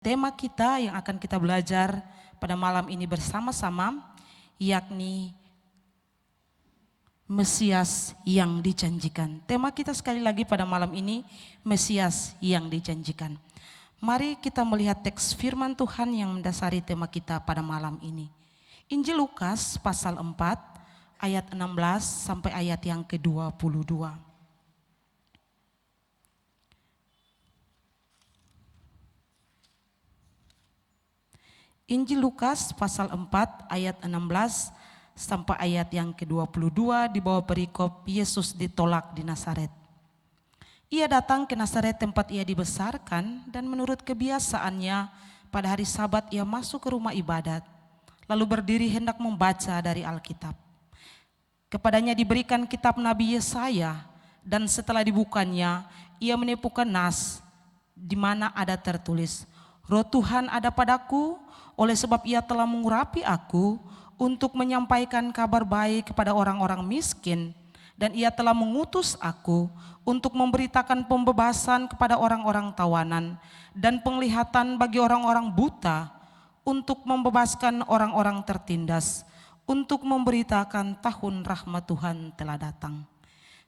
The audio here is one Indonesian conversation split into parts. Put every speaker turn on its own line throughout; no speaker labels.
Tema kita yang akan kita belajar pada malam ini bersama-sama, yakni Mesias yang dijanjikan. Tema kita sekali lagi pada malam ini, Mesias yang dijanjikan. Mari kita melihat teks firman Tuhan yang mendasari tema kita pada malam ini. Injil Lukas pasal 4 ayat 16 sampai ayat yang ke-22. Injil Lukas pasal 4 ayat 16 sampai ayat yang ke-22 di bawah perikop Yesus ditolak di Nazaret. Ia datang ke Nazaret tempat ia dibesarkan dan menurut kebiasaannya pada hari Sabat ia masuk ke rumah ibadat lalu berdiri hendak membaca dari Alkitab. Kepadanya diberikan kitab Nabi Yesaya dan setelah dibukanya ia meniupkan nas di mana ada tertulis, Roh Tuhan ada padaku oleh sebab ia telah mengurapi aku untuk menyampaikan kabar baik kepada orang-orang miskin dan ia telah mengutus aku untuk memberitakan pembebasan kepada orang-orang tawanan dan penglihatan bagi orang-orang buta, untuk membebaskan orang-orang tertindas, untuk memberitakan tahun rahmat Tuhan telah datang.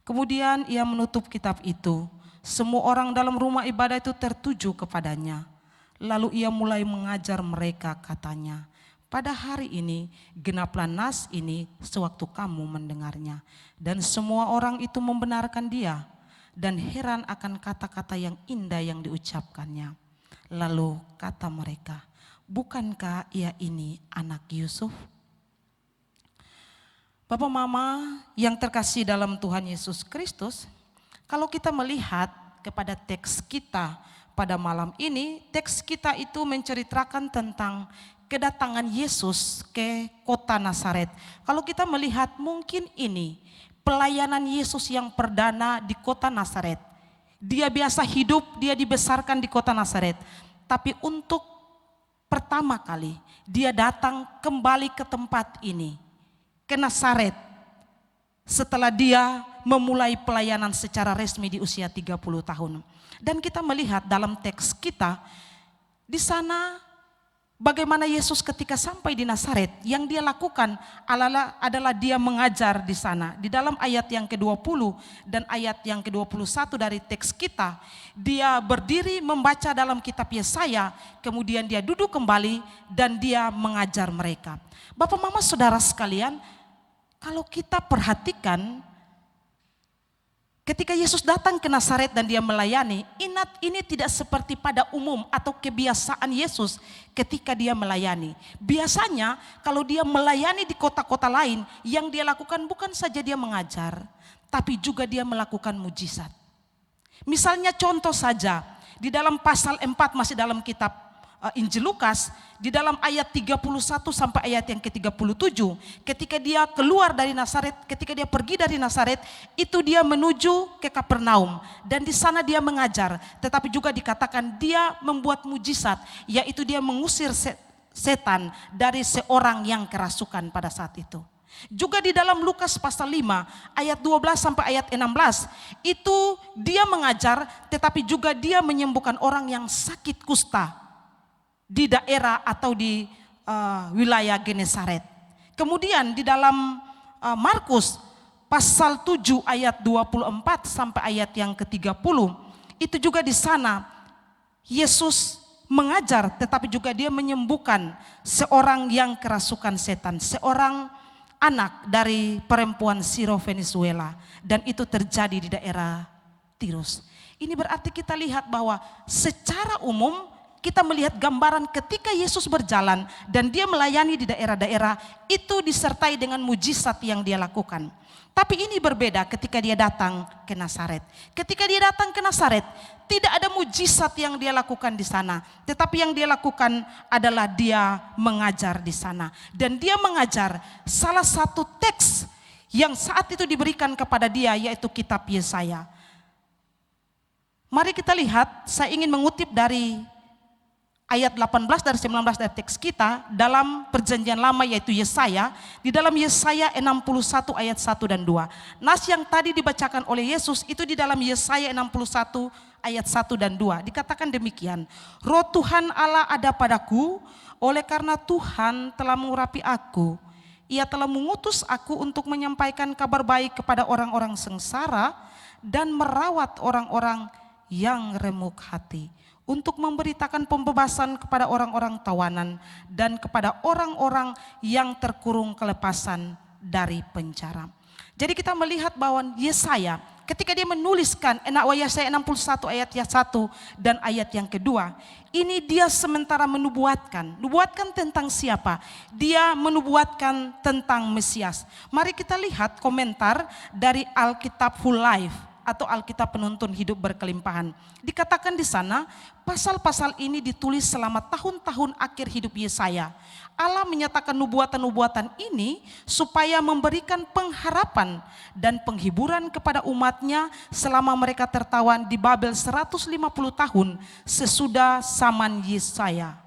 Kemudian ia menutup kitab itu. Semua orang dalam rumah ibadah itu tertuju kepadanya. Lalu ia mulai mengajar mereka, katanya, pada hari ini genaplah nas ini sewaktu kamu mendengarnya. Dan semua orang itu membenarkan dia dan heran akan kata-kata yang indah yang diucapkannya. Lalu kata mereka, bukankah ia ini anak Yusuf? Bapak Mama yang terkasih dalam Tuhan Yesus Kristus, kalau kita melihat kepada teks kita pada malam ini, teks kita itu menceritakan tentang kedatangan Yesus ke kota Nazaret. Kalau kita melihat mungkin ini pelayanan Yesus yang perdana di kota Nazaret. Dia biasa hidup, dia dibesarkan di kota Nazaret. Tapi untuk pertama kali dia datang kembali ke tempat ini, ke Nazaret. Setelah dia memulai pelayanan secara resmi di usia 30 tahun. Dan kita melihat dalam teks kita, di sana bagaimana Yesus ketika sampai di Nazaret, yang dia lakukan adalah dia mengajar di sana. Di dalam ayat yang ke-20 dan ayat yang ke-21 dari teks kita, dia berdiri membaca dalam kitab Yesaya, kemudian dia duduk kembali dan dia mengajar mereka. Bapak Mama Saudara sekalian, kalau kita perhatikan, ketika Yesus datang ke Nazaret dan dia melayani, ingat ini tidak seperti pada umum atau kebiasaan Yesus ketika dia melayani. Biasanya kalau dia melayani di kota-kota lain, yang dia lakukan bukan saja dia mengajar, tapi juga dia melakukan mujizat. Misalnya contoh saja, di dalam pasal 4 masih dalam kitab Injil Lukas, di dalam ayat 31 sampai ayat yang ke-37, ketika dia keluar dari Nazaret, ketika dia pergi dari Nazaret, itu dia menuju ke Kapernaum dan di sana dia mengajar, tetapi juga dikatakan dia membuat mujizat, yaitu dia mengusir setan dari seorang yang kerasukan pada saat itu. Juga di dalam Lukas pasal 5 ayat 12 sampai ayat 16, itu dia mengajar tetapi juga dia menyembuhkan orang yang sakit kusta di daerah atau di wilayah Genesaret. Kemudian di dalam Markus pasal 7 ayat 24 sampai ayat yang ke-30, itu juga di sana Yesus mengajar tetapi juga dia menyembuhkan seorang yang kerasukan setan, seorang anak dari perempuan Siro Venezuela, dan itu terjadi di daerah Tirus. Ini berarti kita lihat bahwa secara umum kita melihat gambaran ketika Yesus berjalan dan dia melayani di daerah-daerah itu disertai dengan mujizat yang dia lakukan. Tapi ini berbeda ketika dia datang ke Nazaret. Ketika dia datang ke Nazaret, tidak ada mujizat yang dia lakukan di sana. Tetapi yang dia lakukan adalah dia mengajar di sana. Dan dia mengajar salah satu teks yang saat itu diberikan kepada dia, yaitu kitab Yesaya. Mari kita lihat, saya ingin mengutip dari ayat 18 dari 19 dari teks kita dalam perjanjian lama yaitu Yesaya, di dalam Yesaya 61 ayat 1 dan 2. Nas yang tadi dibacakan oleh Yesus itu di dalam Yesaya 61 ayat 1 dan 2. Dikatakan demikian, Roh Tuhan Allah ada padaku, oleh karena Tuhan telah mengurapi aku. Ia telah mengutus aku untuk menyampaikan kabar baik kepada orang-orang sengsara dan merawat orang-orang yang remuk hati, untuk memberitakan pembebasan kepada orang-orang tawanan dan kepada orang-orang yang terkurung kelepasan dari penjara. Jadi kita melihat bahwa Yesaya ketika dia menuliskan Yesaya 61 ayat 1 dan ayat yang kedua, ini dia sementara menubuatkan tentang siapa? Dia menubuatkan tentang Mesias. Mari kita lihat komentar dari Alkitab Full Life atau Alkitab Penuntun Hidup Berkelimpahan. Dikatakan di sana, pasal-pasal ini ditulis selama tahun-tahun akhir hidup Yesaya. Allah menyatakan nubuatan-nubuatan ini supaya memberikan pengharapan dan penghiburan kepada umatnya selama mereka tertawan di Babel 150 tahun sesudah zaman Yesaya.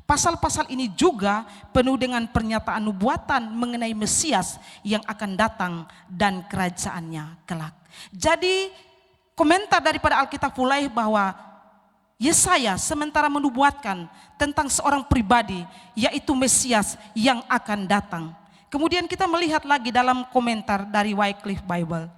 Pasal-pasal ini juga penuh dengan pernyataan nubuatan mengenai Mesias yang akan datang dan kerajaannya kelak. Jadi komentar daripada Alkitab Full Life bahwa Yesaya sementara menubuatkan tentang seorang pribadi yaitu Mesias yang akan datang. Kemudian kita melihat lagi dalam komentar dari Wycliffe Bible.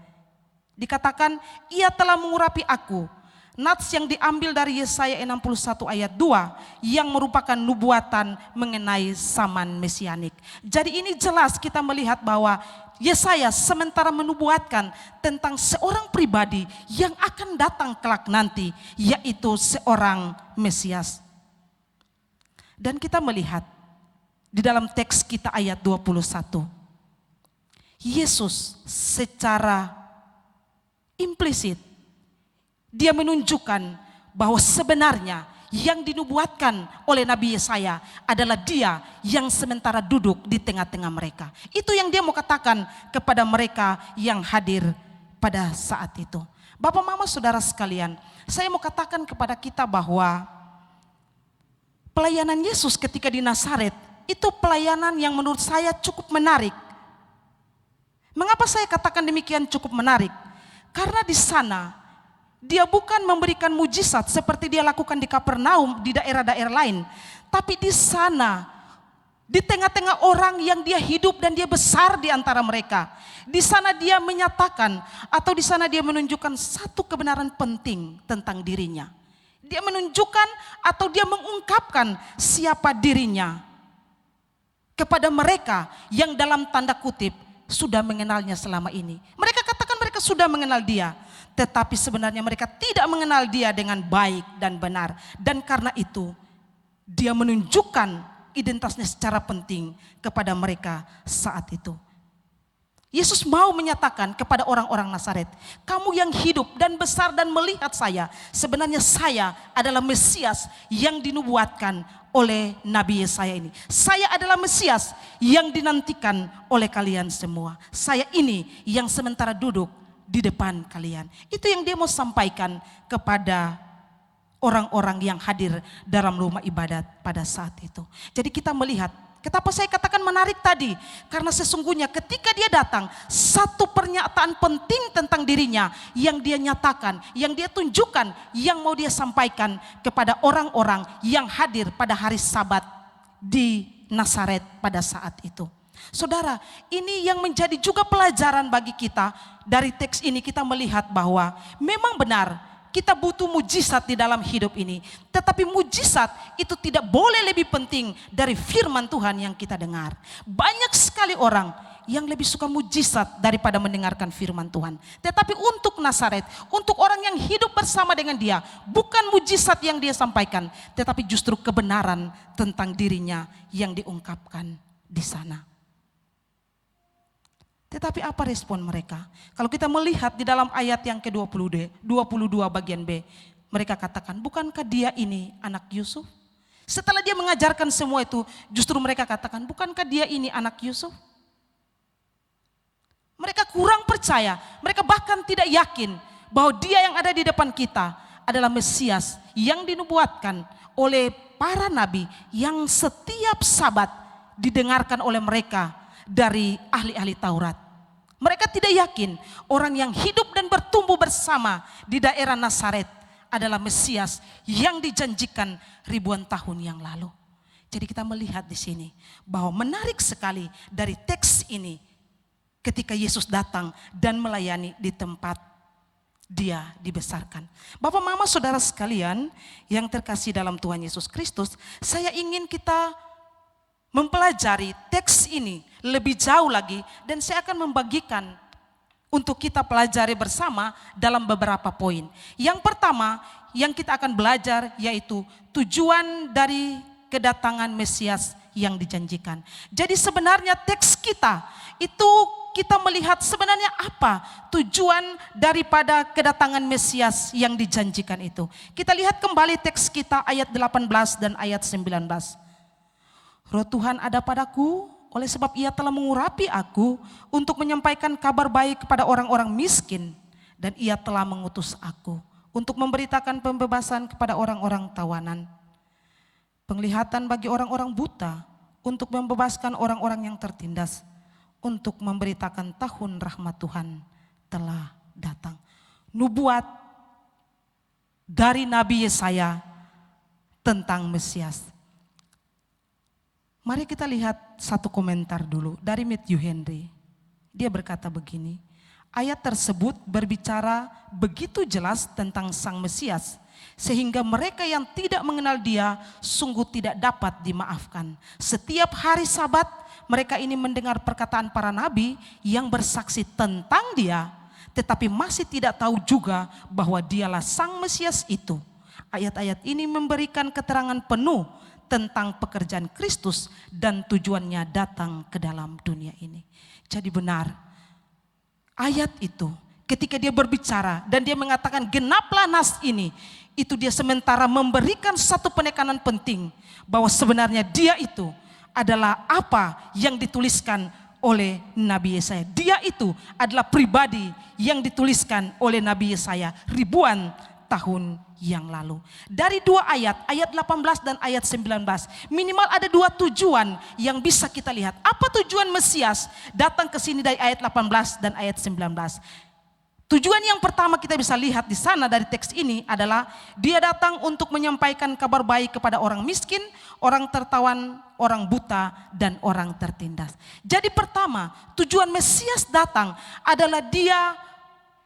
Dikatakan ia telah mengurapi aku. Nats yang diambil dari Yesaya 61 ayat 2 yang merupakan nubuatan mengenai zaman mesianik. Jadi ini jelas kita melihat bahwa Yesaya sementara menubuatkan tentang seorang pribadi yang akan datang kelak nanti, yaitu seorang Mesias. Dan kita melihat di dalam teks kita ayat 21, Yesus secara implisit dia menunjukkan bahwa sebenarnya yang dinubuatkan oleh Nabi Yesaya adalah dia yang sementara duduk di tengah-tengah mereka. Itu yang dia mau katakan kepada mereka yang hadir pada saat itu. Bapak, Mama, Saudara sekalian, saya mau katakan kepada kita bahwa pelayanan Yesus ketika di Nazaret itu pelayanan yang menurut saya cukup menarik. Mengapa saya katakan demikian cukup menarik? Karena di sana dia bukan memberikan mujizat seperti dia lakukan di Kapernaum di daerah-daerah lain. Tapi di sana, di tengah-tengah orang yang dia hidup dan dia besar di antara mereka. Di sana dia menyatakan atau di sana dia menunjukkan satu kebenaran penting tentang dirinya. Dia menunjukkan atau dia mengungkapkan siapa dirinya kepada mereka yang dalam tanda kutip sudah mengenalnya selama ini. Mereka katakan mereka sudah mengenal dia. Tetapi sebenarnya mereka tidak mengenal dia dengan baik dan benar. Dan karena itu dia menunjukkan identitasnya secara penting kepada mereka saat itu. Yesus mau menyatakan kepada orang-orang Nazaret, kamu yang hidup dan besar dan melihat saya, sebenarnya saya adalah Mesias yang dinubuatkan oleh Nabi Yesaya ini. Saya adalah Mesias yang dinantikan oleh kalian semua. Saya ini yang sementara duduk di depan kalian. Itu yang dia mau sampaikan kepada orang-orang yang hadir dalam rumah ibadat pada saat itu. Jadi kita melihat, kenapa saya katakan menarik tadi? Karena sesungguhnya ketika dia datang, satu pernyataan penting tentang dirinya yang dia nyatakan, yang dia tunjukkan, yang mau dia sampaikan kepada orang-orang yang hadir pada hari Sabat di Nazaret pada saat itu. Saudara, ini yang menjadi juga pelajaran bagi kita. Dari teks ini kita melihat bahwa memang benar kita butuh mujizat di dalam hidup ini. Tetapi mujizat itu tidak boleh lebih penting dari firman Tuhan yang kita dengar. Banyak sekali orang yang lebih suka mujizat daripada mendengarkan firman Tuhan. Tetapi untuk Nazaret, untuk orang yang hidup bersama dengan dia, bukan mujizat yang dia sampaikan, tetapi justru kebenaran tentang dirinya yang diungkapkan di sana. Tetapi apa respon mereka? Kalau kita melihat di dalam ayat yang ke-22 bagian B, mereka katakan, bukankah dia ini anak Yusuf? Setelah dia mengajarkan semua itu, justru mereka katakan, bukankah dia ini anak Yusuf? Mereka kurang percaya, mereka bahkan tidak yakin bahwa dia yang ada di depan kita adalah Mesias yang dinubuatkan oleh para nabi yang setiap Sabat didengarkan oleh mereka dari ahli-ahli Taurat. Mereka tidak yakin orang yang hidup dan bertumbuh bersama di daerah Nazaret adalah Mesias yang dijanjikan ribuan tahun yang lalu. Jadi kita melihat di sini bahwa menarik sekali dari teks ini ketika Yesus datang dan melayani di tempat dia dibesarkan. Bapak, mama, saudara sekalian yang terkasih dalam Tuhan Yesus Kristus, saya ingin kita mempelajari teks ini lebih jauh lagi dan saya akan membagikan untuk kita pelajari bersama dalam beberapa poin. Yang pertama yang kita akan belajar yaitu tujuan dari kedatangan Mesias yang dijanjikan. Jadi sebenarnya teks kita itu kita melihat sebenarnya apa tujuan daripada kedatangan Mesias yang dijanjikan itu. Kita lihat kembali teks kita ayat 18 dan ayat 19. Roh Tuhan ada padaku, oleh sebab ia telah mengurapi aku untuk menyampaikan kabar baik kepada orang-orang miskin. Dan ia telah mengutus aku untuk memberitakan pembebasan kepada orang-orang tawanan, penglihatan bagi orang-orang buta, untuk membebaskan orang-orang yang tertindas, untuk memberitakan tahun rahmat Tuhan telah datang. Nubuat dari Nabi Yesaya tentang Mesias. Mari kita lihat satu komentar dulu dari Matthew Henry. Dia berkata begini, ayat tersebut berbicara begitu jelas tentang Sang Mesias, sehingga mereka yang tidak mengenal dia sungguh tidak dapat dimaafkan. Setiap hari Sabat mereka ini mendengar perkataan para nabi yang bersaksi tentang dia, tetapi masih tidak tahu juga bahwa dialah Sang Mesias itu. Ayat-ayat ini memberikan keterangan penuh tentang pekerjaan Kristus dan tujuannya datang ke dalam dunia ini. Jadi benar, ayat itu ketika dia berbicara dan dia mengatakan genaplah nas ini, itu dia sementara memberikan satu penekanan penting bahwa sebenarnya dia itu adalah apa yang dituliskan oleh Nabi Yesaya. Dia itu adalah pribadi yang dituliskan oleh Nabi Yesaya ribuan tahun yang lalu. Dari dua ayat 18 dan ayat 19, minimal ada dua tujuan yang bisa kita lihat. Apa tujuan Mesias datang ke sini dari ayat 18 dan ayat 19? Tujuan yang pertama kita bisa lihat di sana dari teks ini adalah dia datang untuk menyampaikan kabar baik kepada orang miskin, orang tertawan, orang buta, dan orang tertindas. Jadi pertama, tujuan Mesias datang adalah dia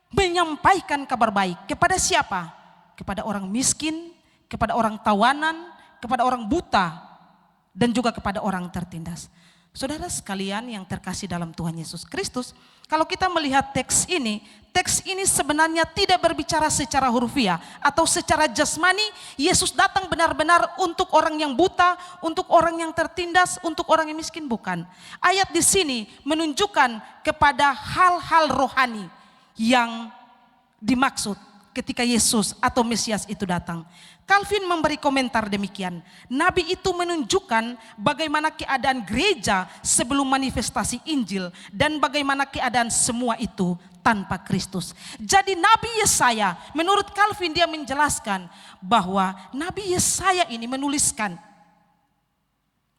menyampaikan kabar baik kepada siapa? Kepada orang miskin, kepada orang tawanan, kepada orang buta, dan juga kepada orang tertindas. Saudara sekalian yang terkasih dalam Tuhan Yesus Kristus, kalau kita melihat teks ini sebenarnya tidak berbicara secara hurufiah atau secara jasmani. Yesus datang benar-benar untuk orang yang buta, untuk orang yang tertindas, untuk orang yang miskin, bukan. Ayat di sini menunjukkan kepada hal-hal rohani yang dimaksud ketika Yesus atau Mesias itu datang. Calvin memberi komentar demikian. Nabi itu menunjukkan bagaimana keadaan gereja sebelum manifestasi Injil dan bagaimana keadaan semua itu tanpa Kristus. Jadi Nabi Yesaya, menurut Calvin dia menjelaskan bahwa Nabi Yesaya ini menuliskan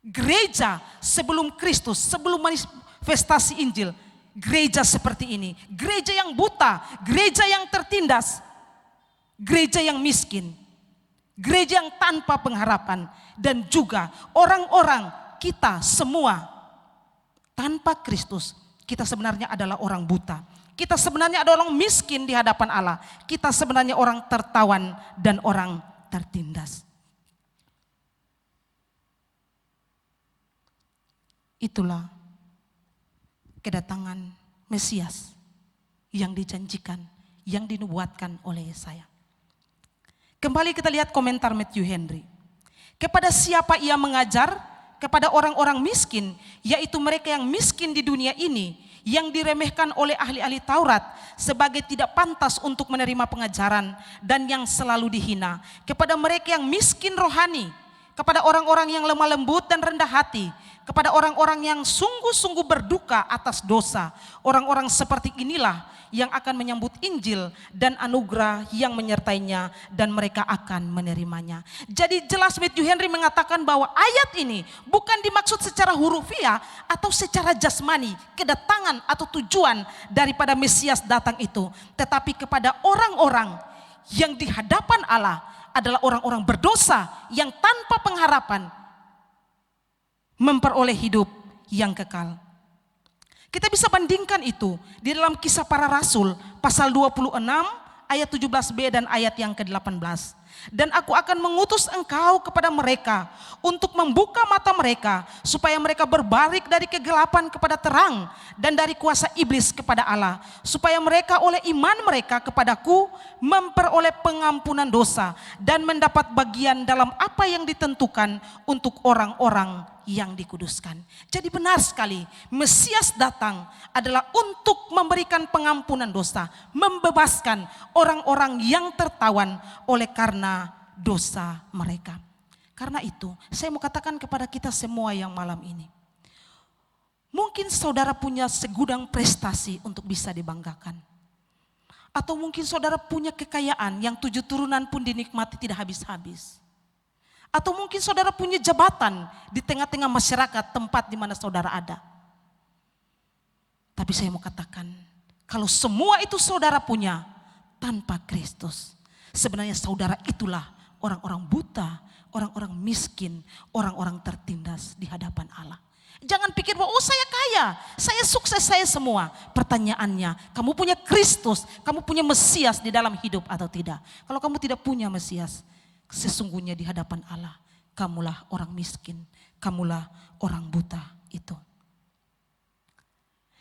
gereja sebelum Kristus, sebelum manifestasi Injil. Gereja seperti ini, gereja yang buta, gereja yang tertindas, gereja yang miskin, gereja yang tanpa pengharapan, dan juga orang-orang kita semua tanpa Kristus. Kita sebenarnya adalah orang buta. Kita sebenarnya adalah orang miskin di hadapan Allah. Kita sebenarnya orang tertawan dan orang tertindas. Itulah kedatangan Mesias yang dijanjikan, yang dinubuatkan oleh Yesaya. Kembali kita lihat komentar Matthew Henry. Kepada siapa ia mengajar? Kepada orang-orang miskin, yaitu mereka yang miskin di dunia ini, yang diremehkan oleh ahli-ahli Taurat sebagai tidak pantas untuk menerima pengajaran dan yang selalu dihina. Kepada mereka yang miskin rohani kepada orang-orang yang lemah lembut dan rendah hati, kepada orang-orang yang sungguh-sungguh berduka atas dosa. Orang-orang seperti inilah yang akan menyambut Injil dan anugerah yang menyertainya, dan mereka akan menerimanya. Jadi jelas Matthew Henry mengatakan bahwa ayat ini bukan dimaksud secara hurufiah atau secara jasmani, kedatangan atau tujuan daripada Mesias datang itu, tetapi kepada orang-orang yang di hadapan Allah adalah orang-orang berdosa yang tanpa pengharapan memperoleh hidup yang kekal. Kita bisa bandingkan itu di dalam Kisah Para Rasul pasal 26 ayat 17b dan ayat yang ke-18. Dan aku akan mengutus engkau kepada mereka untuk membuka mata mereka supaya mereka berbalik dari kegelapan kepada terang dan dari kuasa iblis kepada Allah, supaya mereka oleh iman mereka kepadaku memperoleh pengampunan dosa dan mendapat bagian dalam apa yang ditentukan untuk orang-orang yang dikuduskan. Jadi benar sekali, Mesias datang adalah untuk memberikan pengampunan dosa, membebaskan orang-orang yang tertawan oleh karena dosa mereka. Karena itu, saya mau katakan kepada kita semua yang malam ini, mungkin saudara punya segudang prestasi untuk bisa dibanggakan. Atau mungkin saudara punya kekayaan yang 7 turunan pun dinikmati tidak habis-habis. Atau mungkin saudara punya jabatan di tengah-tengah masyarakat tempat di mana saudara ada. Tapi saya mau katakan, kalau semua itu saudara punya tanpa Kristus, sebenarnya saudara itulah orang-orang buta, orang-orang miskin, orang-orang tertindas di hadapan Allah. Jangan pikir bahwa saya kaya, saya sukses, saya semua. Pertanyaannya, kamu punya Kristus, kamu punya Mesias di dalam hidup atau tidak? Kalau kamu tidak punya Mesias, sesungguhnya di hadapan Allah, kamulah orang miskin, kamulah orang buta itu.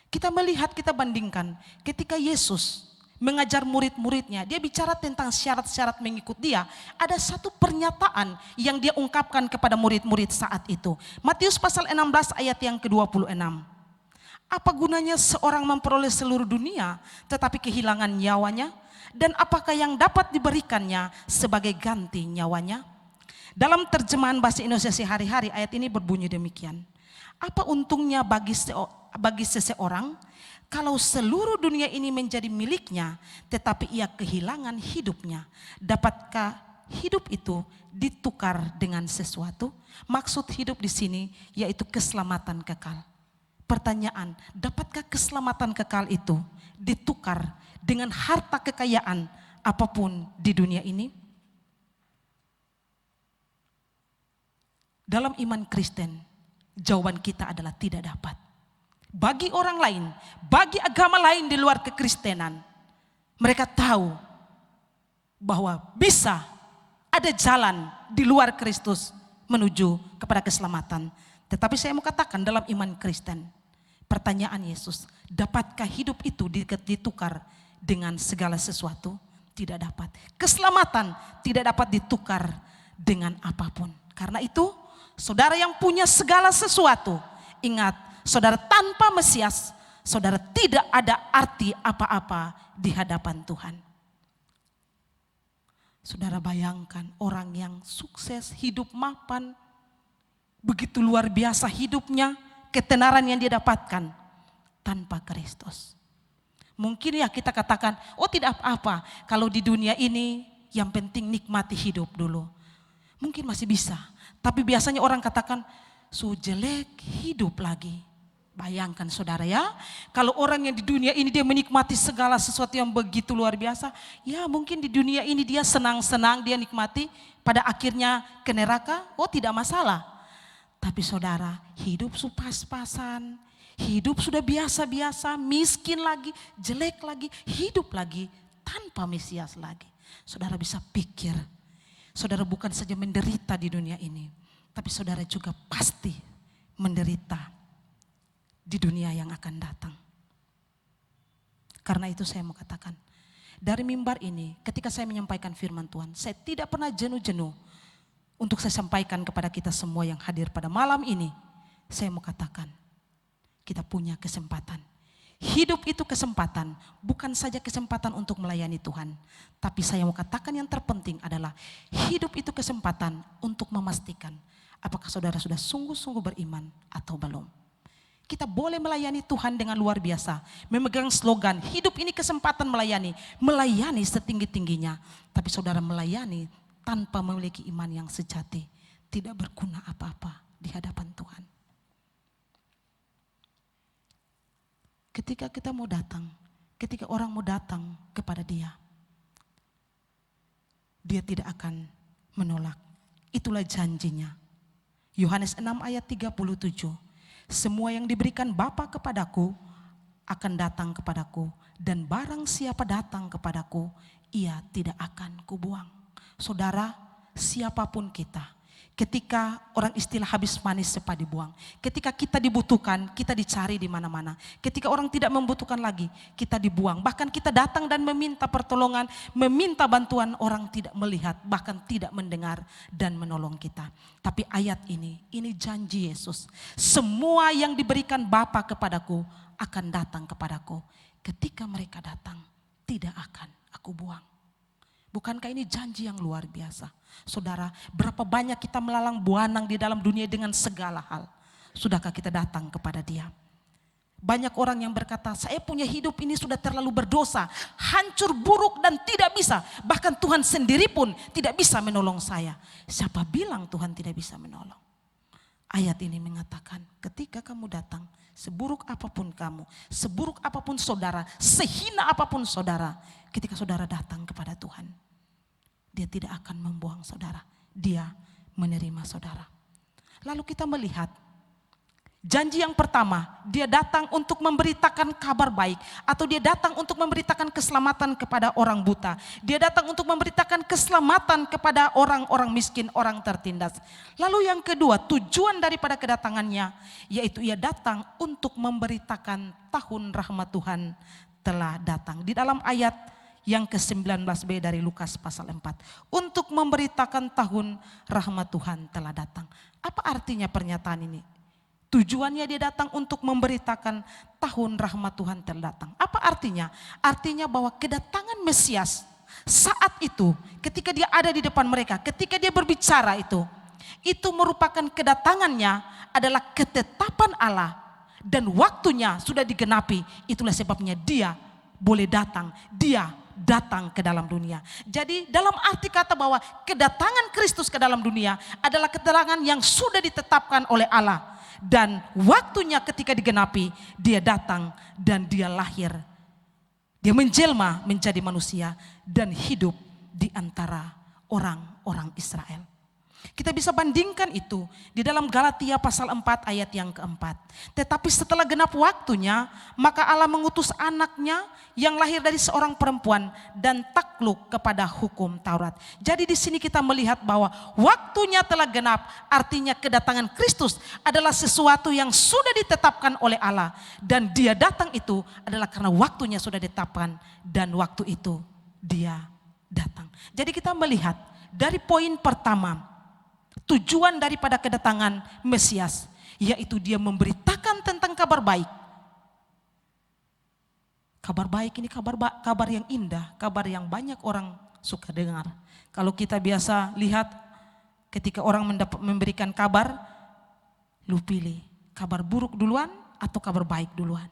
Kita melihat, kita bandingkan ketika Yesus mengajar murid-muridnya, dia bicara tentang syarat-syarat mengikut dia. Ada satu pernyataan yang dia ungkapkan kepada murid-murid saat itu. Matius pasal 16 ayat yang ke-26. Apa gunanya seorang memperoleh seluruh dunia tetapi kehilangan nyawanya? Dan apakah yang dapat diberikannya sebagai ganti nyawanya? Dalam terjemahan bahasa Indonesia sehari-hari ayat ini berbunyi demikian. Apa untungnya bagi seseorang kalau seluruh dunia ini menjadi miliknya tetapi ia kehilangan hidupnya? Dapatkah hidup itu ditukar dengan sesuatu? Maksud hidup di sini yaitu keselamatan kekal. Pertanyaan, dapatkah keselamatan kekal itu ditukar dengan harta kekayaan apapun di dunia ini? Dalam iman Kristen, jawaban kita adalah tidak dapat. Bagi orang lain, bagi agama lain di luar kekristenan, mereka tahu bahwa bisa ada jalan di luar Kristus menuju kepada keselamatan. Tetapi saya mau katakan dalam iman Kristen, pertanyaan Yesus, dapatkah hidup itu ditukar dengan segala sesuatu? Tidak dapat. Keselamatan tidak dapat ditukar dengan apapun. Karena itu, saudara yang punya segala sesuatu, ingat, saudara tanpa Mesias, saudara tidak ada arti apa-apa di hadapan Tuhan. Saudara bayangkan orang yang sukses, hidup mapan, begitu luar biasa hidupnya, ketenaran yang dia dapatkan tanpa Kristus. Mungkin ya kita katakan, oh tidak apa-apa kalau di dunia ini yang penting nikmati hidup dulu. Mungkin masih bisa, tapi biasanya orang katakan, so jelek hidup lagi. Bayangkan saudara ya, kalau orang yang di dunia ini dia menikmati segala sesuatu yang begitu luar biasa, ya mungkin di dunia ini dia senang-senang, dia nikmati, pada akhirnya ke neraka, oh tidak masalah. Tapi saudara, hidup pas-pasan, hidup sudah biasa-biasa, miskin lagi, jelek lagi, hidup lagi tanpa Mesias lagi. Saudara bisa pikir, saudara bukan saja menderita di dunia ini, tapi saudara juga pasti menderita di dunia yang akan datang. Karena itu saya mau katakan, dari mimbar ini ketika saya menyampaikan firman Tuhan, saya tidak pernah jenuh-jenuh untuk saya sampaikan kepada kita semua yang hadir pada malam ini. Saya mau katakan, kita punya kesempatan. Hidup itu kesempatan, bukan saja kesempatan untuk melayani Tuhan. Tapi saya mau katakan yang terpenting adalah hidup itu kesempatan untuk memastikan apakah saudara sudah sungguh-sungguh beriman atau belum. Kita boleh melayani Tuhan dengan luar biasa, memegang slogan hidup ini kesempatan melayani setinggi-tingginya. Tapi saudara melayani tanpa memiliki iman yang sejati, tidak berguna apa-apa di hadapan Tuhan. Ketika kita mau datang, ketika orang mau datang kepada dia, dia tidak akan menolak. Itulah janjinya. Yohanes 6 ayat 37. Semua yang diberikan Bapa kepadaku akan datang kepadaku, dan barang siapa datang kepadaku, ia tidak akan kubuang. Saudara, siapapun kita, ketika orang istilah habis manis cepat dibuang. Ketika kita dibutuhkan, kita dicari di mana-mana. Ketika orang tidak membutuhkan lagi, kita dibuang. Bahkan kita datang dan meminta pertolongan, meminta bantuan, orang tidak melihat, bahkan tidak mendengar dan menolong kita. Tapi ayat ini janji Yesus. Semua yang diberikan Bapa kepadaku akan datang kepadaku. Ketika mereka datang, tidak akan aku buang. Bukankah ini janji yang luar biasa? Saudara, berapa banyak kita melalang buanang di dalam dunia dengan segala hal. Sudahkah kita datang kepada Dia? Banyak orang yang berkata, saya punya hidup ini sudah terlalu berdosa, hancur, buruk dan tidak bisa. Bahkan Tuhan sendiri pun tidak bisa menolong saya. Siapa bilang Tuhan tidak bisa menolong? Ayat ini mengatakan, ketika kamu datang, seburuk apapun kamu, seburuk apapun saudara, sehina apapun saudara, ketika saudara datang kepada Tuhan, Dia tidak akan membuang saudara. Dia menerima saudara. Lalu kita melihat janji yang pertama, Dia datang untuk memberitakan kabar baik, atau Dia datang untuk memberitakan keselamatan kepada orang buta. Dia datang untuk memberitakan keselamatan kepada orang-orang miskin, orang tertindas. Lalu yang kedua, tujuan daripada kedatangannya, yaitu Ia datang untuk memberitakan tahun rahmat Tuhan telah datang. Di dalam ayat yang ke-19b dari Lukas pasal 4. Untuk memberitakan tahun rahmat Tuhan telah datang. Apa artinya pernyataan ini? Tujuannya Dia datang untuk memberitakan tahun rahmat Tuhan telah datang. Apa artinya? Artinya bahwa kedatangan Mesias saat itu, ketika Dia ada di depan mereka, ketika Dia berbicara itu merupakan kedatangannya adalah ketetapan Allah. Dan waktunya sudah digenapi. Itulah sebabnya Dia boleh datang. Dia datang ke dalam dunia. Jadi dalam arti kata bahwa kedatangan Kristus ke dalam dunia adalah kedatangan yang sudah ditetapkan oleh Allah. Dan waktunya ketika digenapi, Dia datang dan Dia lahir. Dia menjelma menjadi manusia dan hidup di antara orang-orang Israel. Kita bisa bandingkan itu di dalam Galatia pasal 4 ayat yang keempat. Tetapi setelah genap waktunya, maka Allah mengutus anaknya yang lahir dari seorang perempuan dan takluk kepada hukum Taurat. Jadi di sini kita melihat bahwa waktunya telah genap, artinya kedatangan Kristus adalah sesuatu yang sudah ditetapkan oleh Allah. Dan Dia datang itu adalah karena waktunya sudah ditetapkan dan waktu itu Dia datang. Jadi kita melihat dari poin pertama, tujuan daripada kedatangan Mesias, yaitu Dia memberitakan tentang kabar baik. Kabar baik ini kabar yang indah, kabar yang banyak orang suka dengar. Kalau kita biasa lihat ketika orang memberikan kabar, lu pilih kabar buruk duluan atau kabar baik duluan.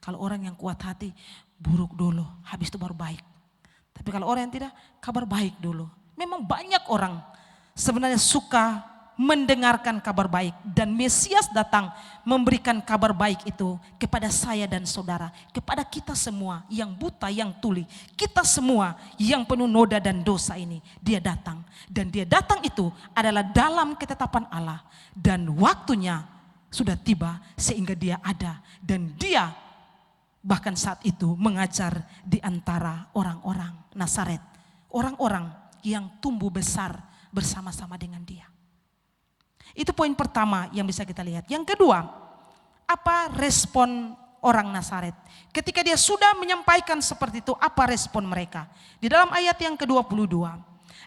Kalau orang yang kuat hati, buruk dulu, habis itu baru baik. Tapi kalau orang yang tidak, kabar baik dulu. Memang banyak orang sebenarnya suka mendengarkan kabar baik, dan Mesias datang memberikan kabar baik itu kepada saya dan saudara, kepada kita semua yang buta, yang tuli, kita semua yang penuh noda dan dosa ini. Dia datang, dan Dia datang itu adalah dalam ketetapan Allah, dan waktunya sudah tiba sehingga Dia ada, dan Dia bahkan saat itu mengajar di antara orang-orang Nazaret, orang-orang yang tumbuh besar bersama-sama dengan Dia. Itu poin pertama yang bisa kita lihat. Yang kedua, apa respon orang Nazaret? Ketika Dia sudah menyampaikan seperti itu, apa respon mereka? Di dalam ayat yang ke-22,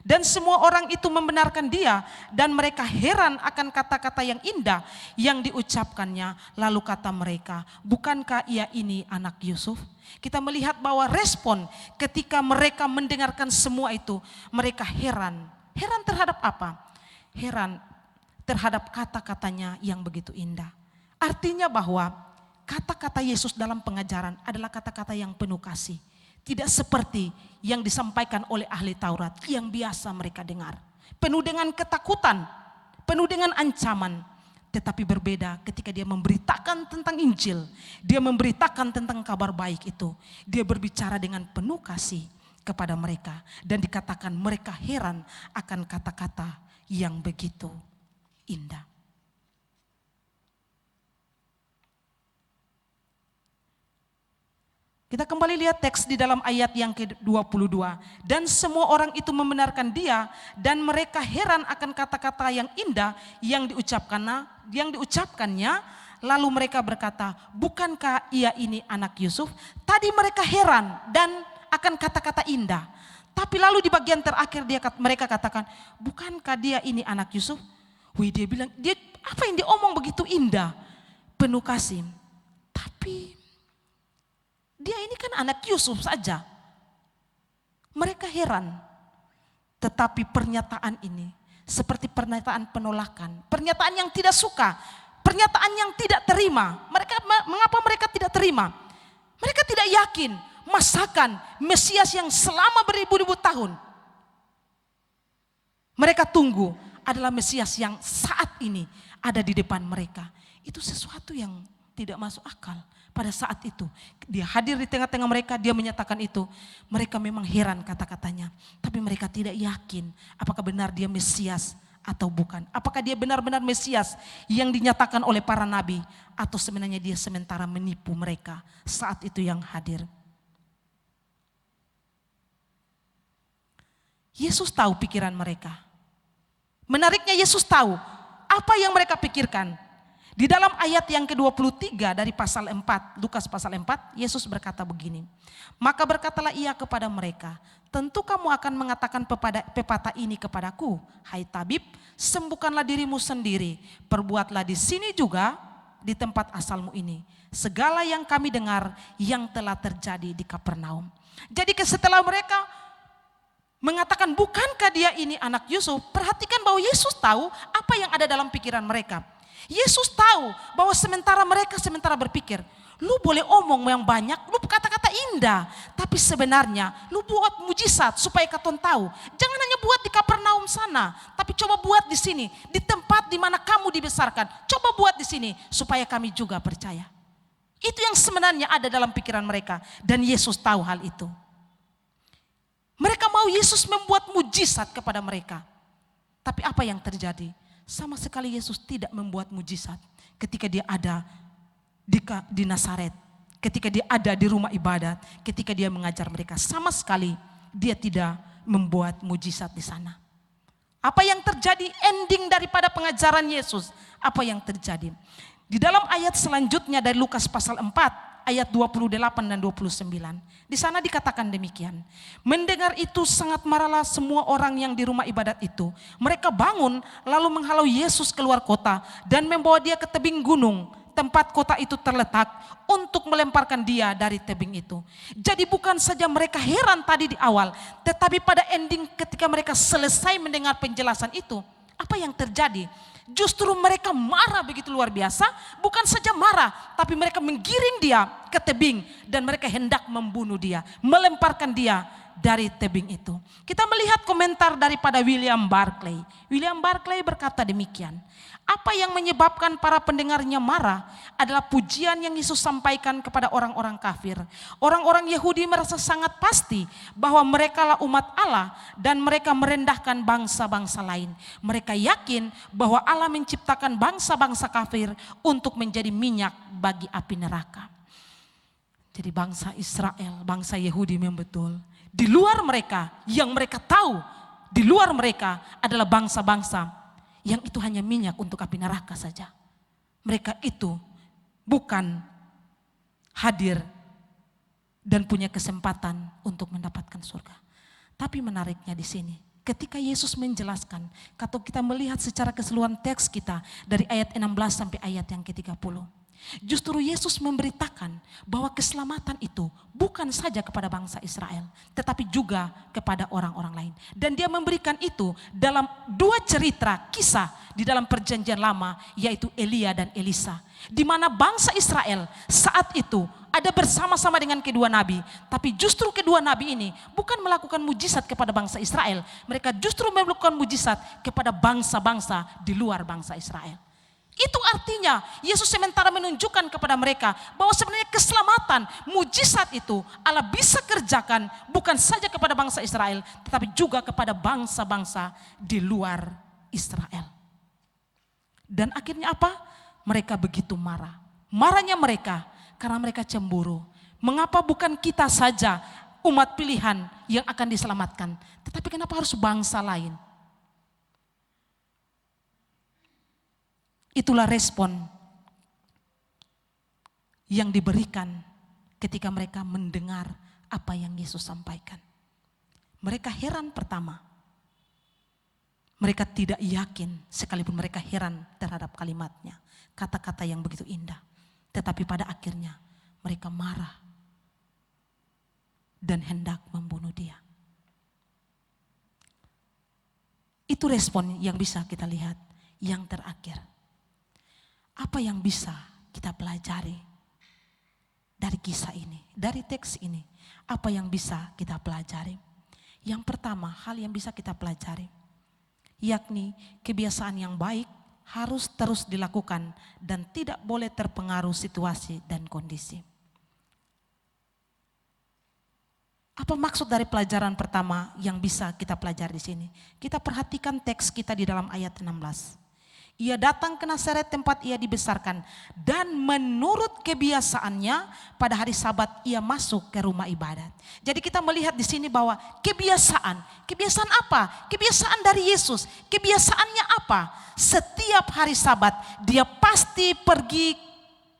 Dan semua orang itu membenarkan dia dan mereka heran akan kata-kata yang indah yang diucapkannya. Lalu kata mereka, bukankah ia ini anak Yusuf? Kita melihat bahwa respon ketika mereka mendengarkan semua itu, mereka heran. Heran terhadap apa? Heran terhadap kata-katanya yang begitu indah. Artinya bahwa kata-kata Yesus dalam pengajaran adalah kata-kata yang penuh kasih. Tidak seperti yang disampaikan oleh ahli Taurat yang biasa mereka dengar. Penuh dengan ketakutan, penuh dengan ancaman. Tetapi berbeda ketika dia memberitakan tentang Injil. Dia memberitakan tentang kabar baik itu. Dia berbicara dengan penuh kasih kepada mereka. Dan dikatakan mereka heran akan kata-kata yang begitu indah. Kita kembali lihat teks di dalam ayat yang ke-22. Dan semua orang itu membenarkan dia dan mereka heran akan kata-kata yang indah yang diucapkannya. Lalu mereka berkata, bukankah ia ini anak Yusuf? Tadi mereka heran dan akan kata-kata indah. Tapi lalu di bagian terakhir mereka katakan, bukankah dia ini anak Yusuf? Wih, dia bilang, apa yang diomong begitu indah, penuh kasih. Tapi dia ini kan anak Yusuf saja. Mereka heran. Tetapi pernyataan ini seperti pernyataan penolakan. Pernyataan yang tidak suka. Pernyataan yang tidak terima. Mengapa mereka tidak terima? Mereka tidak yakin masakan Mesias yang selama beribu-ribu tahun mereka tunggu adalah Mesias yang saat ini ada di depan mereka. Itu sesuatu yang tidak masuk akal. Pada saat itu dia hadir di tengah-tengah mereka, dia menyatakan itu. Mereka memang heran kata-katanya, tapi mereka tidak yakin apakah benar dia Mesias atau bukan. Apakah dia benar-benar Mesias yang dinyatakan oleh para nabi, atau sebenarnya dia sementara menipu mereka saat itu yang hadir. Yesus tahu pikiran mereka. Menariknya Yesus tahu apa yang mereka pikirkan. Di dalam ayat yang ke-23 dari pasal 4, Lukas pasal 4, Yesus berkata begini. Maka berkatalah ia kepada mereka, tentu kamu akan mengatakan pepatah ini kepadaku, hai tabib, sembuhkanlah dirimu sendiri, perbuatlah di sini juga di tempat asalmu ini segala yang kami dengar yang telah terjadi di Kapernaum. Jadi setelah mereka mengatakan bukankah dia ini anak Yusuf, perhatikan bahwa Yesus tahu apa yang ada dalam pikiran mereka. Yesus tahu bahwa sementara mereka berpikir, lu boleh omong yang banyak, lu kata-kata indah, tapi sebenarnya lu buat mujizat supaya katon tahu. Jangan hanya buat di Kapernaum sana, tapi coba buat di sini, di tempat di mana kamu dibesarkan. Coba buat di sini supaya kami juga percaya. Itu yang sebenarnya ada dalam pikiran mereka, dan Yesus tahu hal itu. Mereka mau Yesus membuat mujizat kepada mereka. Tapi apa yang terjadi? Sama sekali Yesus tidak membuat mujizat ketika dia ada di Nazaret, ketika dia ada di rumah ibadat, ketika dia mengajar mereka. Sama sekali dia tidak membuat mujizat di sana. Apa yang terjadi ending daripada pengajaran Yesus? Apa yang terjadi? Di dalam ayat selanjutnya dari Lukas pasal 4 ayat 28 dan 29. Di sana dikatakan demikian. Mendengar itu sangat marahlah semua orang yang di rumah ibadat itu. Mereka bangun lalu menghalau Yesus keluar kota dan membawa dia ke tebing gunung tempat kota itu terletak untuk melemparkan dia dari tebing itu. Jadi bukan saja mereka heran tadi di awal, tetapi pada ending ketika mereka selesai mendengar penjelasan itu, apa yang terjadi? Justru mereka marah begitu luar biasa, bukan saja marah, tapi mereka menggiring dia ke tebing dan mereka hendak membunuh dia, melemparkan dia dari tebing itu. Kita melihat komentar daripada William Barclay. William Barclay berkata demikian, apa yang menyebabkan para pendengarnya marah adalah pujian yang Yesus sampaikan kepada orang-orang kafir. Orang-orang Yahudi merasa sangat pasti bahwa merekalah umat Allah dan mereka merendahkan bangsa-bangsa lain. Mereka yakin bahwa Allah menciptakan bangsa-bangsa kafir untuk menjadi minyak bagi api neraka. Jadi bangsa Israel, bangsa Yahudi memang betul. Di luar mereka, yang mereka tahu, di luar mereka adalah bangsa-bangsa yang itu hanya minyak untuk api neraka saja. Mereka itu bukan hadir dan punya kesempatan untuk mendapatkan surga. Tapi menariknya di sini, ketika Yesus menjelaskan, kalau kita melihat secara keseluruhan teks kita dari ayat 16 sampai ayat yang ke-30. Justru Yesus memberitakan bahwa keselamatan itu bukan saja kepada bangsa Israel, tetapi juga kepada orang-orang lain. Dan dia memberikan itu dalam dua cerita kisah di dalam perjanjian lama, yaitu Elia dan Elisa. Di mana bangsa Israel saat itu ada bersama-sama dengan kedua nabi. Tapi justru kedua nabi ini bukan melakukan mujizat kepada bangsa Israel. Mereka justru melakukan mujizat kepada bangsa-bangsa di luar bangsa Israel. Itu artinya Yesus sementara menunjukkan kepada mereka bahwa sebenarnya keselamatan, mujizat itu Allah bisa kerjakan bukan saja kepada bangsa Israel, tetapi juga kepada bangsa-bangsa di luar Israel. Dan akhirnya apa? Mereka begitu marah. Marahnya mereka karena mereka cemburu. Mengapa bukan kita saja umat pilihan yang akan diselamatkan, tetapi kenapa harus bangsa lain? Itulah respon yang diberikan ketika mereka mendengar apa yang Yesus sampaikan. Mereka heran pertama. Mereka tidak yakin, sekalipun mereka heran terhadap kalimatnya. Kata-kata yang begitu indah. Tetapi pada akhirnya mereka marah dan hendak membunuh dia. Itu respon yang bisa kita lihat. Yang terakhir, apa yang bisa kita pelajari dari kisah ini, dari teks ini? Apa yang bisa kita pelajari? Yang pertama, hal yang bisa kita pelajari, yakni kebiasaan yang baik harus terus dilakukan dan tidak boleh terpengaruh situasi dan kondisi. Apa maksud dari pelajaran pertama yang bisa kita pelajari di sini? Kita perhatikan teks kita di dalam ayat 16. Ia datang ke Nazaret tempat ia dibesarkan, dan menurut kebiasaannya pada hari Sabat ia masuk ke rumah ibadat. Jadi kita melihat di sini bahwa kebiasaan apa? Kebiasaan dari Yesus. Kebiasaannya apa? Setiap hari Sabat dia pasti pergi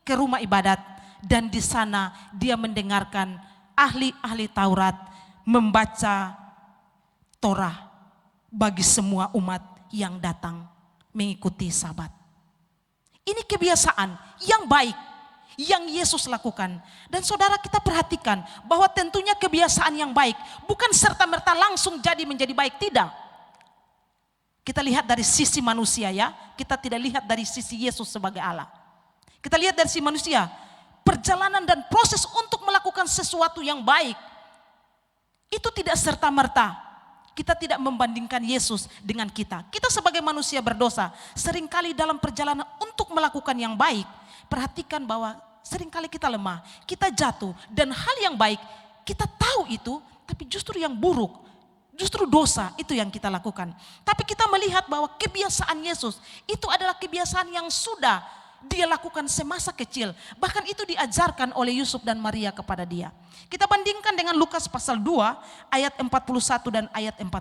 ke rumah ibadat, dan di sana dia mendengarkan ahli-ahli Taurat membaca Torah bagi semua umat yang datang mengikuti Sabat. Ini kebiasaan yang baik yang Yesus lakukan. Dan saudara, kita perhatikan bahwa tentunya kebiasaan yang baik bukan serta-merta langsung jadi menjadi baik, tidak. Kita lihat dari sisi manusia ya, kita tidak lihat dari sisi Yesus sebagai Allah. Kita lihat dari sisi manusia, perjalanan dan proses untuk melakukan sesuatu yang baik itu tidak serta-merta. Kita tidak membandingkan Yesus dengan kita. Kita sebagai manusia berdosa, seringkali dalam perjalanan untuk melakukan yang baik, perhatikan bahwa seringkali kita lemah, kita jatuh, dan hal yang baik kita tahu itu, tapi justru yang buruk, justru dosa itu yang kita lakukan. Tapi kita melihat bahwa kebiasaan Yesus itu adalah kebiasaan yang sudah dia lakukan semasa kecil. Bahkan itu diajarkan oleh Yusuf dan Maria kepada dia. Kita bandingkan dengan Lukas pasal 2 ayat 41 dan ayat 42.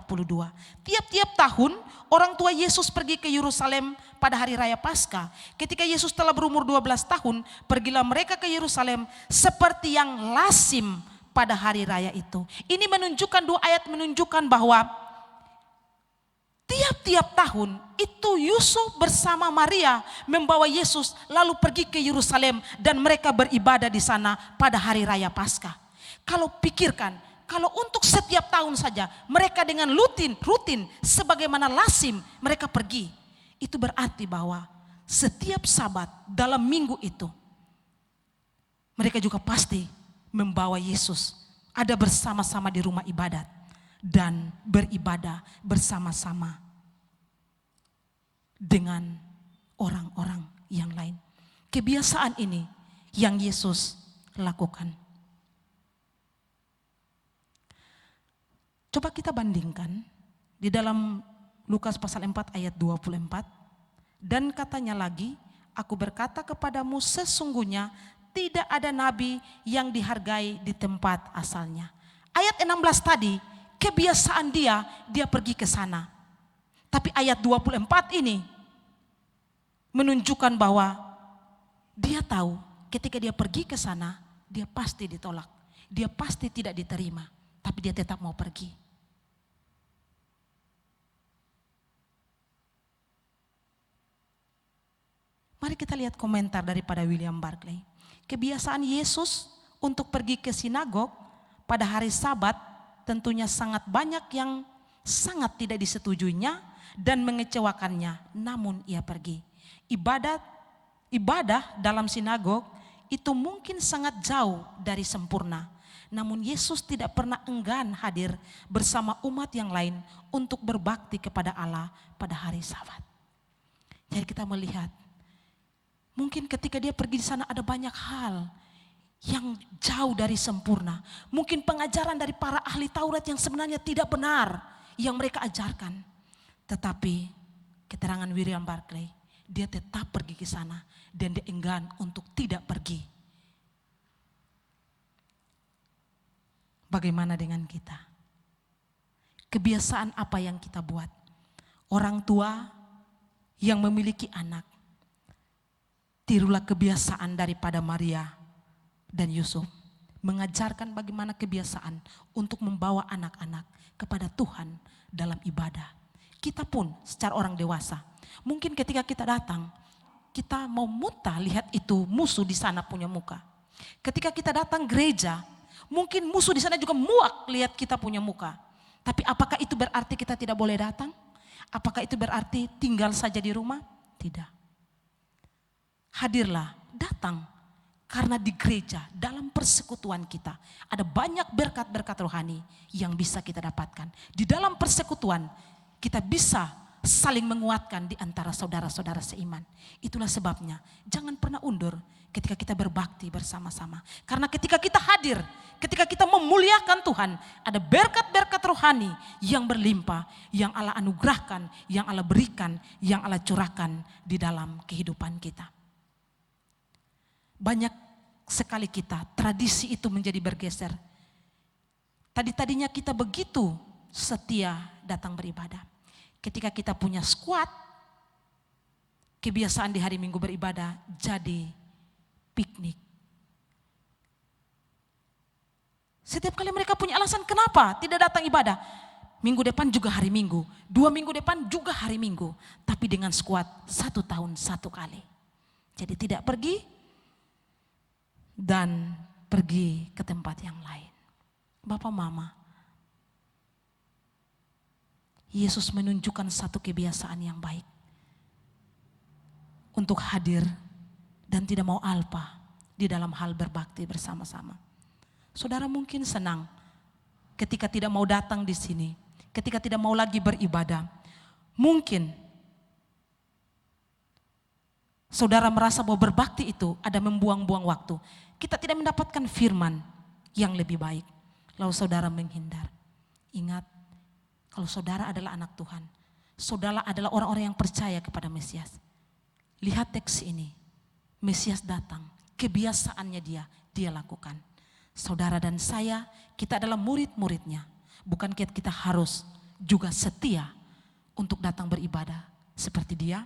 Tiap-tiap tahun orang tua Yesus pergi ke Yerusalem pada hari raya Paskah. Ketika Yesus telah berumur 12 tahun, pergilah mereka ke Yerusalem seperti yang lazim pada hari raya itu. Ini menunjukkan, dua ayat menunjukkan bahwa tiap-tiap tahun itu Yusuf bersama Maria membawa Yesus lalu pergi ke Yerusalem dan mereka beribadah di sana pada hari raya Paskah. Kalau pikirkan, kalau untuk setiap tahun saja mereka dengan rutin sebagaimana lazim mereka pergi, itu berarti bahwa setiap Sabat dalam minggu itu mereka juga pasti membawa Yesus ada bersama-sama di rumah ibadat dan beribadah bersama-sama dengan orang-orang yang lain. Kebiasaan ini yang Yesus lakukan. Coba kita bandingkan di dalam Lukas pasal 4 ayat 24. Dan katanya lagi, aku berkata kepadamu sesungguhnya tidak ada nabi yang dihargai di tempat asalnya. Ayat 16 tadi, kebiasaan dia pergi ke sana. Tapi ayat 24 ini menunjukkan bahwa dia tahu ketika dia pergi ke sana, dia pasti ditolak. Dia pasti tidak diterima, tapi dia tetap mau pergi. Mari kita lihat komentar daripada William Barclay. Kebiasaan Yesus untuk pergi ke sinagog pada hari Sabat tentunya sangat banyak yang sangat tidak disetujuinya dan mengecewakannya. Namun ia pergi. Ibadah dalam sinagog itu mungkin sangat jauh dari sempurna. Namun Yesus tidak pernah enggan hadir bersama umat yang lain untuk berbakti kepada Allah pada hari Sabat. Jadi kita melihat, mungkin ketika dia pergi di sana ada banyak hal yang jauh dari sempurna. Mungkin pengajaran dari para ahli Taurat yang sebenarnya tidak benar yang mereka ajarkan. Tetapi keterangan William Barclay, dia tetap pergi ke sana dan dia enggan untuk tidak pergi. Bagaimana dengan kita? Kebiasaan apa yang kita buat? Orang tua yang memiliki anak, tirulah kebiasaan daripada Maria dan Yusuf. Mengajarkan bagaimana kebiasaan untuk membawa anak-anak kepada Tuhan dalam ibadah. Kita pun secara orang dewasa, mungkin ketika kita datang, kita mau muntah lihat itu musuh di sana punya muka. Ketika kita datang gereja, mungkin musuh di sana juga muak lihat kita punya muka. Tapi apakah itu berarti kita tidak boleh datang? Apakah itu berarti tinggal saja di rumah? Tidak. Hadirlah, datang. Karena di gereja, dalam persekutuan kita, ada banyak berkat-berkat rohani yang bisa kita dapatkan. Di dalam persekutuan, kita bisa saling menguatkan di antara saudara-saudara seiman. Itulah sebabnya, jangan pernah undur ketika kita berbakti bersama-sama. Karena ketika kita hadir, ketika kita memuliakan Tuhan, ada berkat-berkat rohani yang berlimpah, yang Allah anugerahkan, yang Allah berikan, yang Allah curahkan di dalam kehidupan kita. Banyak sekali kita, tradisi itu menjadi bergeser. Tadinya kita begitu setia datang beribadah. Ketika kita punya squad, kebiasaan di hari Minggu beribadah jadi piknik. Setiap kali mereka punya alasan kenapa tidak datang ibadah. Minggu depan juga hari Minggu, 2 minggu depan juga hari Minggu. Tapi dengan squad 1 tahun 1 kali. Jadi tidak pergi dan pergi ke tempat yang lain. Bapak Mama, Yesus menunjukkan satu kebiasaan yang baik. Untuk hadir dan tidak mau alpa di dalam hal berbakti bersama-sama. Saudara mungkin senang ketika tidak mau datang di sini. Ketika tidak mau lagi beribadah. Mungkin saudara merasa bahwa berbakti itu ada membuang-buang waktu. Kita tidak mendapatkan firman yang lebih baik. Lalu saudara menghindar. Ingat, kalau saudara adalah anak Tuhan, saudara adalah orang-orang yang percaya kepada Mesias. Lihat teks ini, Mesias datang, kebiasaannya dia lakukan. Saudara dan saya, kita adalah murid-muridnya. Bukan kita harus juga setia untuk datang beribadah seperti dia?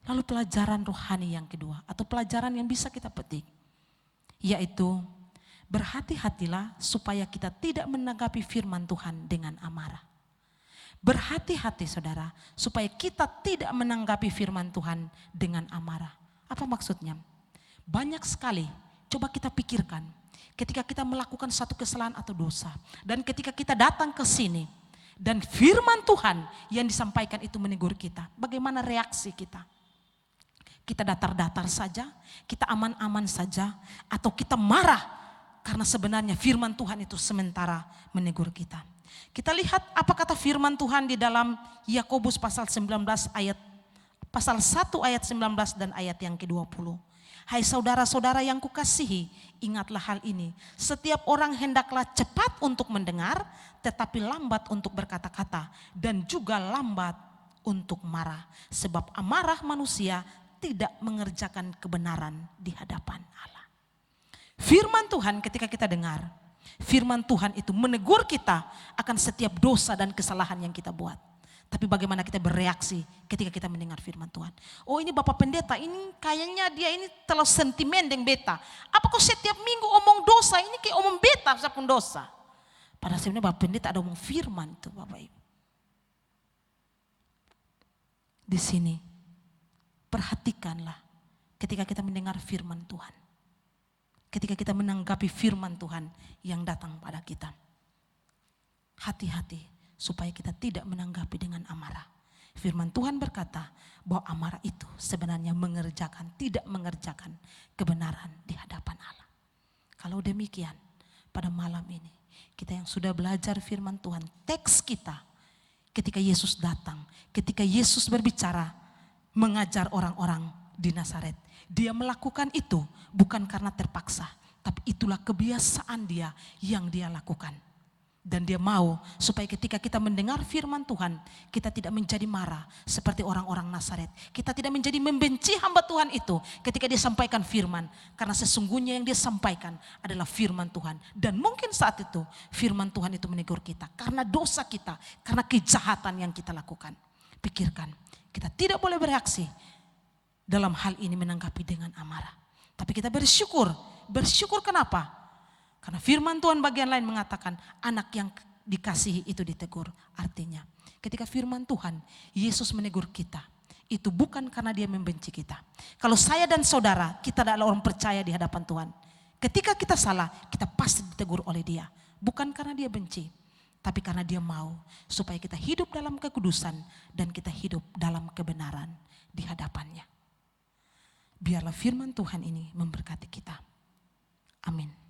Lalu pelajaran rohani yang kedua atau pelajaran yang bisa kita petik, yaitu berhati-hatilah supaya kita tidak menanggapi firman Tuhan dengan amarah. Berhati-hati saudara supaya kita tidak menanggapi firman Tuhan dengan amarah. Apa maksudnya? Banyak sekali, coba kita pikirkan ketika kita melakukan satu kesalahan atau dosa. Dan ketika kita datang ke sini dan firman Tuhan yang disampaikan itu menegur kita. Bagaimana reaksi kita? Kita datar-datar saja, kita aman-aman saja, atau kita marah karena sebenarnya firman Tuhan itu sementara menegur kita. Kita lihat apa kata firman Tuhan di dalam Yakobus pasal 19 ayat pasal 1 ayat 19 dan ayat yang ke-20. Hai saudara-saudara yang kukasihi, ingatlah hal ini. Setiap orang hendaklah cepat untuk mendengar, tetapi lambat untuk berkata-kata dan juga lambat untuk marah. Sebab amarah manusia tidak mengerjakan kebenaran di hadapan Allah. Firman Tuhan ketika kita dengar, firman Tuhan itu menegur kita akan setiap dosa dan kesalahan yang kita buat. Tapi bagaimana kita bereaksi ketika kita mendengar firman Tuhan. Oh ini Bapak Pendeta, ini kayaknya dia ini terlalu sentimen dengan beta. Apa kok setiap minggu omong dosa, ini kayak omong beta sapun dosa. Padahal sebenarnya Bapak Pendeta ada omong firman itu Bapak Ibu. di sini, perhatikanlah ketika kita mendengar firman Tuhan. Ketika kita menanggapi firman Tuhan yang datang pada kita. Hati-hati supaya kita tidak menanggapi dengan amarah. Firman Tuhan berkata bahwa amarah itu sebenarnya tidak mengerjakan kebenaran di hadapan Allah. Kalau demikian, pada malam ini kita yang sudah belajar firman Tuhan, teks kita ketika Yesus datang, ketika Yesus berbicara mengajar orang-orang di Nazaret, dia melakukan itu bukan karena terpaksa, tapi itulah kebiasaan dia yang dia lakukan. Dan dia mau supaya ketika kita mendengar firman Tuhan, kita tidak menjadi marah seperti orang-orang Nazaret. Kita tidak menjadi membenci hamba Tuhan itu ketika dia sampaikan firman. Karena sesungguhnya yang dia sampaikan adalah firman Tuhan. Dan mungkin saat itu firman Tuhan itu menegur kita karena dosa kita, karena kejahatan yang kita lakukan. Pikirkan, kita tidak boleh bereaksi dalam hal ini menanggapi dengan amarah. Tapi kita bersyukur. Bersyukur kenapa? Karena firman Tuhan bagian lain mengatakan anak yang dikasihi itu ditegur. Artinya ketika firman Tuhan Yesus menegur kita, itu bukan karena dia membenci kita. Kalau saya dan saudara, kita adalah orang percaya di hadapan Tuhan. Ketika kita salah, kita pasti ditegur oleh dia. Bukan karena dia benci, tapi karena dia mau supaya kita hidup dalam kekudusan dan kita hidup dalam kebenaran di hadapannya. Biarlah firman Tuhan ini memberkati kita. Amin.